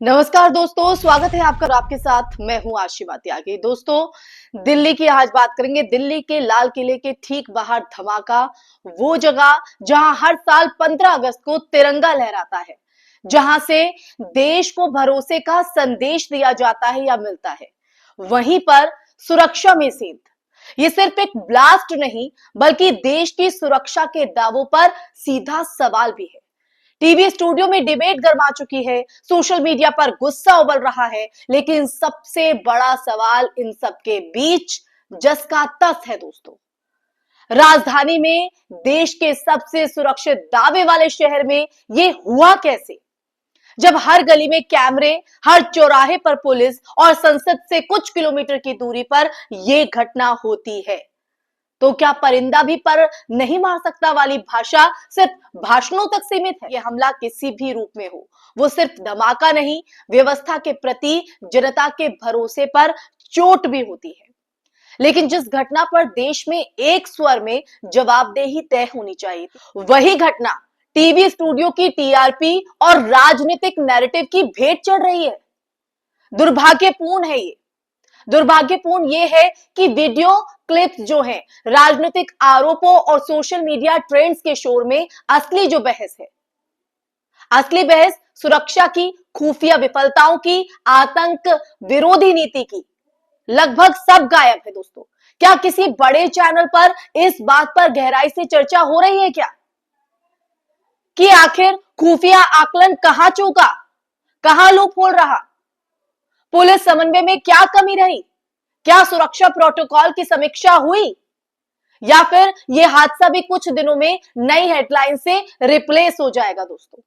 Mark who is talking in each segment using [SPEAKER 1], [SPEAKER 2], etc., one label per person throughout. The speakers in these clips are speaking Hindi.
[SPEAKER 1] नमस्कार दोस्तों, स्वागत है आपका और आपके साथ मैं हूं आशिमा त्यागी। दोस्तों, दिल्ली की आज बात करेंगे। दिल्ली के लाल किले के ठीक बाहर धमाका, वो जगह जहां हर साल 15 अगस्त को तिरंगा लहराता है, जहां से देश को भरोसे का संदेश दिया जाता है या मिलता है। वहीं पर सुरक्षा में सेंध, ये सिर्फ एक ब्लास्ट नहीं बल्कि देश की सुरक्षा के दावों पर सीधा सवाल भी है। टीवी स्टूडियो में डिबेट गर्मा चुकी है, सोशल मीडिया पर गुस्सा उबल रहा है, लेकिन सबसे बड़ा सवाल इन सबके बीच जस का तस है दोस्तों। राजधानी में, देश के सबसे सुरक्षित दावे वाले शहर में ये हुआ कैसे, जब हर गली में कैमरे, हर चौराहे पर पुलिस और संसद से कुछ किलोमीटर की दूरी पर यह घटना होती है। तो क्या परिंदा भी पर नहीं मार सकता वाली भाषा सिर्फ भाषणों तक सीमित है? यह हमला किसी भी रूप में हो, वो सिर्फ धमाका नहीं, व्यवस्था के प्रति जनता के भरोसे पर चोट भी होती है। लेकिन जिस घटना पर देश में एक स्वर में जवाबदेही तय होनी चाहिए, वही घटना टीवी स्टूडियो की टीआरपी और राजनीतिक नैरेटिव की भेंट चढ़ रही है। दुर्भाग्यपूर्ण है ये। दुर्भाग्यपूर्ण यह है कि वीडियो क्लिप्स जो हैं, राजनीतिक आरोपों और सोशल मीडिया ट्रेंड्स के शोर में असली जो बहस है, असली बहस सुरक्षा की, खुफिया विफलताओं की, आतंक विरोधी नीति की, लगभग सब गायब है दोस्तों। क्या किसी बड़े चैनल पर इस बात पर गहराई से चर्चा हो रही है क्या कि आखिर खुफिया आकलन कहां चूका, कहां लूप होल रहा, पुलिस समन्वय में क्या कमी रही, क्या सुरक्षा प्रोटोकॉल की समीक्षा हुई, या फिर यह हादसा भी कुछ दिनों में नई हेडलाइन से रिप्लेस हो जाएगा दोस्तों।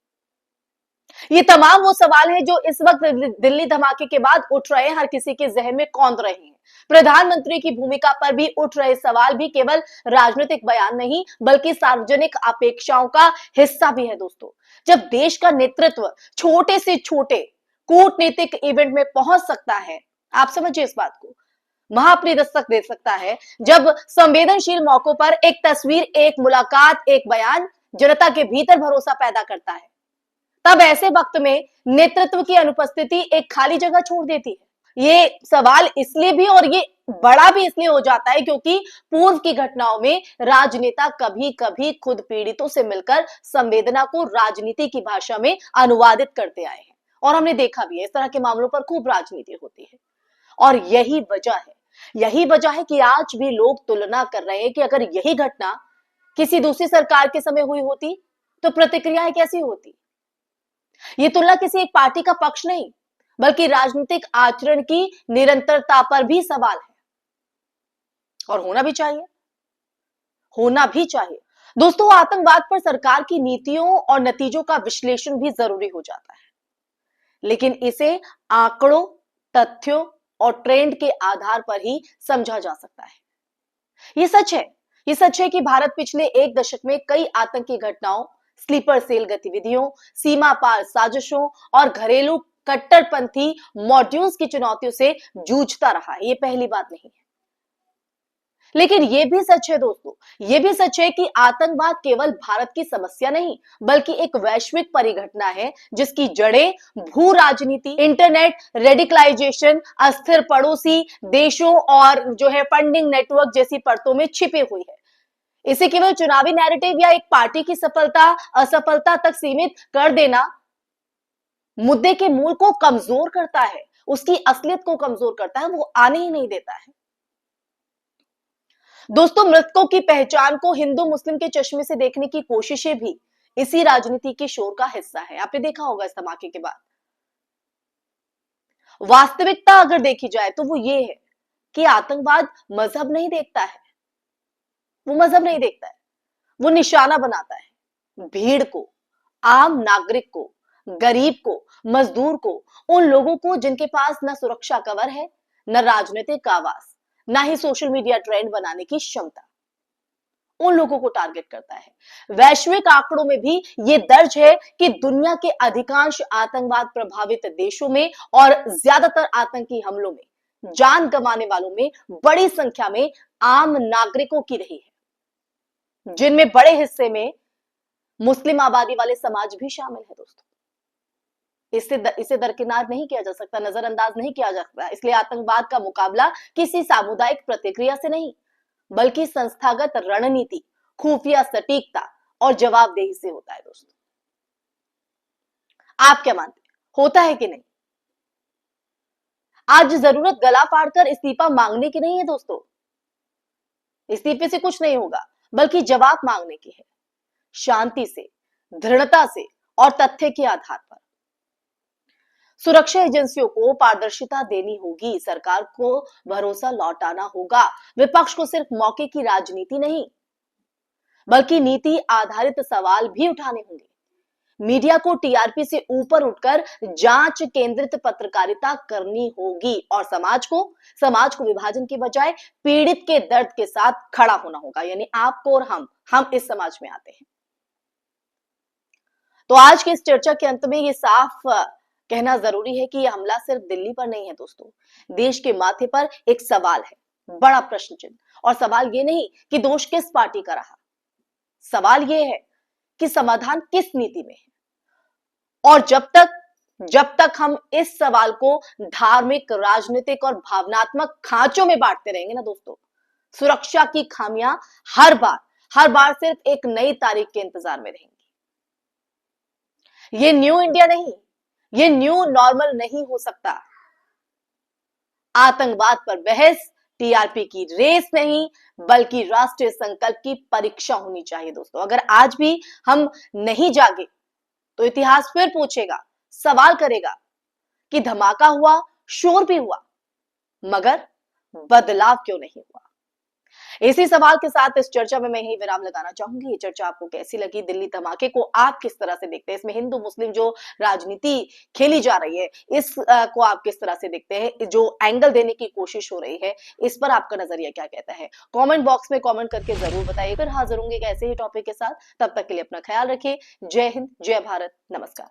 [SPEAKER 1] ये तमाम वो सवाल है जो इस वक्त दिल्ली धमाके के बाद उठ रहे हैं, हर किसी के जहन में कौंध रहे हैं। प्रधानमंत्री की भूमिका पर भी उठ रहे सवाल भी केवल राजनीतिक बयान नहीं बल्कि सार्वजनिक अपेक्षाओं का हिस्सा भी है दोस्तों। जब देश का नेतृत्व छोटे से छोटे कूटनीतिक इवेंट में पहुंच सकता है, आप समझिए इस बात को, महापरी दस्तक दे सकता है, जब संवेदनशील मौकों पर एक तस्वीर, एक मुलाकात, एक बयान जनता के भीतर भरोसा पैदा करता है, तब ऐसे वक्त में नेतृत्व की अनुपस्थिति एक खाली जगह छोड़ देती है। ये सवाल इसलिए भी और ये बड़ा भी इसलिए हो जाता है क्योंकि पूर्व की घटनाओं में राजनेता कभी कभी खुद पीड़ितों से मिलकर संवेदना को राजनीति की भाषा में अनुवादित करते आए हैं, और हमने देखा भी है इस तरह के मामलों पर खूब राजनीति होती है। और यही वजह है कि आज भी लोग तुलना कर रहे हैं कि अगर यही घटना किसी दूसरी सरकार के समय हुई होती तो प्रतिक्रियाएं कैसी होती। ये तुलना किसी एक पार्टी का पक्ष नहीं बल्कि राजनीतिक आचरण की निरंतरता पर भी सवाल है, और होना भी चाहिए दोस्तों। आतंकवाद पर सरकार की नीतियों और नतीजों का विश्लेषण भी जरूरी हो जाता है, लेकिन इसे आंकड़ों, तथ्यों और ट्रेंड के आधार पर ही समझा जा सकता है। ये सच है कि भारत पिछले एक दशक में कई आतंकी घटनाओं, स्लीपर सेल गतिविधियों, सीमा पार साजिशों और घरेलू कट्टरपंथी मॉड्यूल्स की चुनौतियों से जूझता रहा है। ये पहली बात नहीं है। लेकिन यह भी सच है दोस्तों, यह भी सच है कि आतंकवाद केवल भारत की समस्या नहीं बल्कि एक वैश्विक परिघटना है जिसकी जड़ें भू राजनीति, इंटरनेट, रेडिकलाइजेशन, अस्थिर पड़ोसी देशों और जो है फंडिंग नेटवर्क जैसी परतों में छिपी हुई है। इसे केवल चुनावी नैरेटिव या एक पार्टी की सफलता असफलता तक सीमित कर देना मुद्दे के मूल को कमजोर करता है, उसकी असलियत को कमजोर करता है, वो आने ही नहीं देता है। दोस्तों, मृतकों की पहचान को हिंदू मुस्लिम के चश्मे से देखने की कोशिशें भी इसी राजनीति के शोर का हिस्सा है। आपने देखा होगा इस धमाके के बाद। वास्तविकता अगर देखी जाए तो वो ये है कि आतंकवाद मजहब नहीं देखता है, वो मजहब नहीं देखता है, वो निशाना बनाता है भीड़ को, आम नागरिक को, गरीब को, मजदूर को, उन लोगों को जिनके पास न सुरक्षा कवर है, न राजनीतिक आवाज, ना ही सोशल मीडिया ट्रेंड बनाने की क्षमता। उन लोगों को टारगेट करता है। वैश्विक आंकड़ों में भी ये दर्ज है कि दुनिया के अधिकांश आतंकवाद प्रभावित देशों में और ज्यादातर आतंकी हमलों में जान गंवाने वालों में बड़ी संख्या में आम नागरिकों की रही है, जिनमें बड़े हिस्से में मुस्लिम आबादी वाले समाज भी शामिल है दोस्तों। इसे दरकिनार नहीं किया जा सकता, नजरअंदाज नहीं किया जा सकता। इसलिए आतंकवाद का मुकाबला किसी सामुदायिक प्रतिक्रिया से नहीं, बल्कि संस्थागत रणनीति, खुफिया सटीकता और जवाबदेही से होता है। दोस्तों, आप क्या मानते हैं, होता है कि नहीं? आज जरूरत गला फाड़कर इस्तीफा मांगने की नहीं है दोस्तों, इस्तीफे से कुछ नहीं होगा, बल्कि जवाब मांगने की है, शांति से, दृढ़ता से और तथ्य के आधार पर। सुरक्षा एजेंसियों को पारदर्शिता देनी होगी, सरकार को भरोसा लौटाना होगा, विपक्ष को सिर्फ मौके की राजनीति नहीं, बल्कि नीति आधारित सवाल भी उठाने होंगे। मीडिया को टीआरपी से ऊपर उठकर जांच केंद्रित पत्रकारिता करनी होगी और समाज को विभाजन के बजाय पीड़ित के दर्द के साथ खड़ा होना होगा। यानी आपको और हम इस समाज में आते हैं। तो आज की इस चर्चा के अंत में ये साफ कहना जरूरी है कि यह हमला सिर्फ दिल्ली पर नहीं है दोस्तों, देश के माथे पर एक सवाल है, बड़ा प्रश्न चिन्ह। और सवाल ये नहीं कि दोष किस पार्टी का रहा, सवाल ये है कि समाधान किस नीति में है। और जब तक हम इस सवाल को धार्मिक, राजनीतिक और भावनात्मक खांचों में बांटते रहेंगे ना दोस्तों, सुरक्षा की खामियां हर बार सिर्फ एक नई तारीख के इंतजार में रहेंगी। ये न्यू इंडिया नहीं, ये न्यू नॉर्मल नहीं हो सकता। आतंकवाद पर बहस टीआरपी की रेस नहीं, बल्कि राष्ट्रीय संकल्प की परीक्षा होनी चाहिए दोस्तों। अगर आज भी हम नहीं जागे तो इतिहास फिर पूछेगा, सवाल करेगा कि धमाका हुआ, शोर भी हुआ, मगर बदलाव क्यों नहीं हुआ। इसी सवाल के साथ इस चर्चा में मैं यही विराम लगाना चाहूंगी। ये चर्चा आपको कैसी लगी? दिल्ली धमाके को आप किस तरह से देखते हैं? इसमें हिंदू मुस्लिम जो राजनीति खेली जा रही है, इस को आप किस तरह से देखते हैं? जो एंगल देने की कोशिश हो रही है, इस पर आपका नजरिया क्या कहता है? कमेंट बॉक्स में कमेंट करके जरूर बताइए। फिर हाजिर होंगे ऐसे ही टॉपिक के साथ। तब तक के लिए अपना ख्याल रखिए। जय हिंद, जय भारत, नमस्कार।